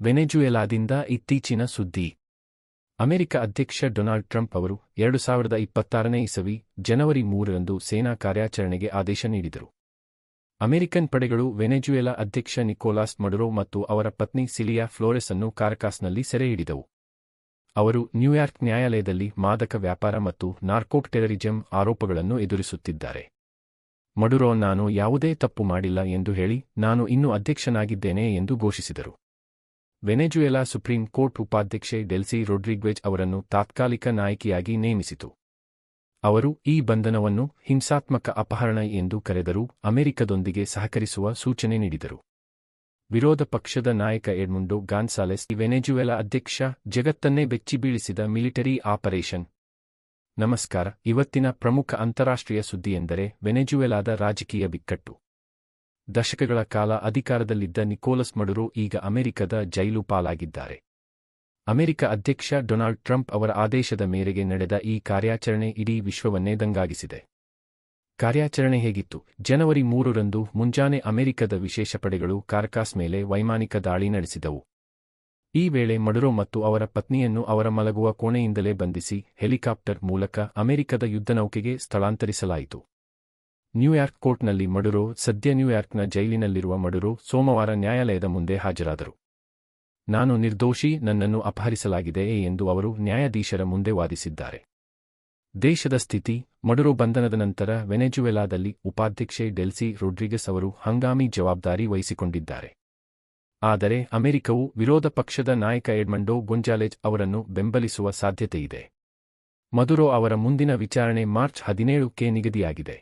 ವೆನೆಜುವೆಲಾದಿಂದ ಇತ್ತೀಚಿನ ಸುದ್ದಿ. ಅಮೆರಿಕ ಅಧ್ಯಕ್ಷ ಡೊನಾಲ್ಡ್ ಟ್ರಂಪ್ ಅವರು 2026ನೇ ಇಸವಿ ಜನವರಿ 3ರಂದು ಸೇನಾ ಕಾರ್ಯಾಚರಣೆಗೆ ಆದೇಶ ನೀಡಿದರು. ಅಮೆರಿಕನ್ ಪಡೆಗಳು ವೆನೆಜುವೆಲಾ ಅಧ್ಯಕ್ಷ ನಿಕೋಲಾಸ್ ಮಡುರೋ ಮತ್ತು ಅವರ ಪತ್ನಿ ಸಿಲಿಯಾ ಫ್ಲೋರೆಸ್ ಅನ್ನು ಕಾರಕಾಸ್ನಲ್ಲಿ ಸೆರೆಹಿಡಿದವು. ಅವರು ನ್ಯೂಯಾರ್ಕ್ ನ್ಯಾಯಾಲಯದಲ್ಲಿ ಮಾದಕ ವ್ಯಾಪಾರ ಮತ್ತು ನಾರ್ಕೋ ಟೆರರಿಸಂ ಆರೋಪಗಳನ್ನು ಎದುರಿಸುತ್ತಿದ್ದಾರೆ. ಮಡುರೋ ನಾನು ಯಾವುದೇ ತಪ್ಪು ಮಾಡಿಲ್ಲ ಎಂದು ಹೇಳಿ ನಾನು ಇನ್ನೂ ಅಧ್ಯಕ್ಷನಾಗಿದ್ದೇನೆ ಎಂದು ಘೋಷಿಸಿದರು. ವೆನೆಜುವೆಲಾ ಸುಪ್ರೀಂ ಕೋರ್ಟ್ ಉಪಾಧ್ಯಕ್ಷೆ ಡೆಲ್ಸಿ ರೊಡ್ರಿಗ್ವೆಜ್ ಅವರನ್ನು ತಾತ್ಕಾಲಿಕ ನಾಯಕಿಯಾಗಿ ನೇಮಿಸಿತು. ಅವರು ಈ ಬಂಧನವನ್ನು ಹಿಂಸಾತ್ಮಕ ಅಪಹರಣ ಎಂದು ಕರೆದರೂ ಅಮೆರಿಕದೊಂದಿಗೆ ಸಹಕರಿಸುವ ಸೂಚನೆ ನೀಡಿದರು. ವಿರೋಧ ಪಕ್ಷದ ನಾಯಕ ಎಡ್ಮುಂಡೋ ಗಾನ್ಸಾಲೆಸ್ ವೆನೆಜುವೆಲಾ ಅಧ್ಯಕ್ಷ ಜಗತ್ತನ್ನೇ ಬೆಚ್ಚಿಬೀಳಿಸಿದ ಮಿಲಿಟರಿ ಆಪರೇಷನ್. ನಮಸ್ಕಾರ. ಇವತ್ತಿನ ಪ್ರಮುಖ ಅಂತಾರಾಷ್ಟ್ರೀಯ ಸುದ್ದಿಯೆಂದರೆ ವೆನೆಜುವೆಲಾದ ರಾಜಕೀಯ ಬಿಕ್ಕಟ್ಟು. ದಶಕಗಳ ಕಾಲ ಅಧಿಕಾರದಲ್ಲಿದ್ದ ನಿಕೋಲಸ್ ಮಡುರೋ ಈಗ ಅಮೆರಿಕದ ಜೈಲು ಪಾಲಾಗಿದ್ದಾರೆ. ಅಮೆರಿಕ ಅಧ್ಯಕ್ಷ ಡೊನಾಲ್ಡ್ ಟ್ರಂಪ್ ಅವರ ಆದೇಶದ ಮೇರೆಗೆ ನಡೆದ ಈ ಕಾರ್ಯಾಚರಣೆ ಇಡೀ ವಿಶ್ವವನ್ನೇ ದಂಗಾಗಿಸಿದೆ. ಕಾರ್ಯಾಚರಣೆ ಹೇಗಿತ್ತು? ಜನವರಿ 3ರಂದು ಮುಂಜಾನೆ ಅಮೆರಿಕದ ವಿಶೇಷ ಪಡೆಗಳು ಕಾರಕಾಸ್ ಮೇಲೆ ವೈಮಾನಿಕ ದಾಳಿ ನಡೆಸಿದವು. ಈ ವೇಳೆ ಮಡುರೋ ಮತ್ತು ಅವರ ಪತ್ನಿಯನ್ನು ಅವರ ಮಲಗುವ ಕೋಣೆಯಿಂದಲೇ ಬಂಧಿಸಿ ಹೆಲಿಕಾಪ್ಟರ್ ಮೂಲಕ ಅಮೆರಿಕದ ಯುದ್ಧನೌಕೆಗೆ ಸ್ಥಳಾಂತರಿಸಲಾಯಿತು. ನ್ಯೂಯಾರ್ಕ್ ಕೋರ್ಟ್ನಲ್ಲಿ ಮಡುರೋ ಸದ್ಯ ನ್ಯೂಯಾರ್ಕ್ನ ಜೈಲಿನಲ್ಲಿರುವ ಮಡುರೋ ಸೋಮವಾರ ನ್ಯಾಯಾಲಯದ ಮುಂದೆ ಹಾಜರಾದರು. ನಾನು ನಿರ್ದೋಷಿ, ನನ್ನನ್ನು ಅಪಹರಿಸಲಾಗಿದೆ ಎಂದು ಅವರು ನ್ಯಾಯಾಧೀಶರ ಮುಂದೆ ವಾದಿಸಿದ್ದಾರೆ. ದೇಶದ ಸ್ಥಿತಿ. ಮಡುರೋ ಬಂಧನದ ನಂತರ ವೆನೆಜುವೆಲಾದಲ್ಲಿ ಉಪಾಧ್ಯಕ್ಷೆ ಡೆಲ್ಸಿ ರೊಡ್ರಿಗಸ್ ಅವರು ಹಂಗಾಮಿ ಜವಾಬ್ದಾರಿ ವಹಿಸಿಕೊಂಡಿದ್ದಾರೆ. ಆದರೆ ಅಮೆರಿಕವು ವಿರೋಧ ಪಕ್ಷದ ನಾಯಕ ಎಡ್ಮಂಡೋ ಗೊಂಜಾಲೆಜ್ ಅವರನ್ನು ಬೆಂಬಲಿಸುವ ಸಾಧ್ಯತೆಯಿದೆ. ಮಡುರೋ ಅವರ ಮುಂದಿನ ವಿಚಾರಣೆ ಮಾರ್ಚ್ 17ಕ್ಕೆ ನಿಗದಿಯಾಗಿದೆ.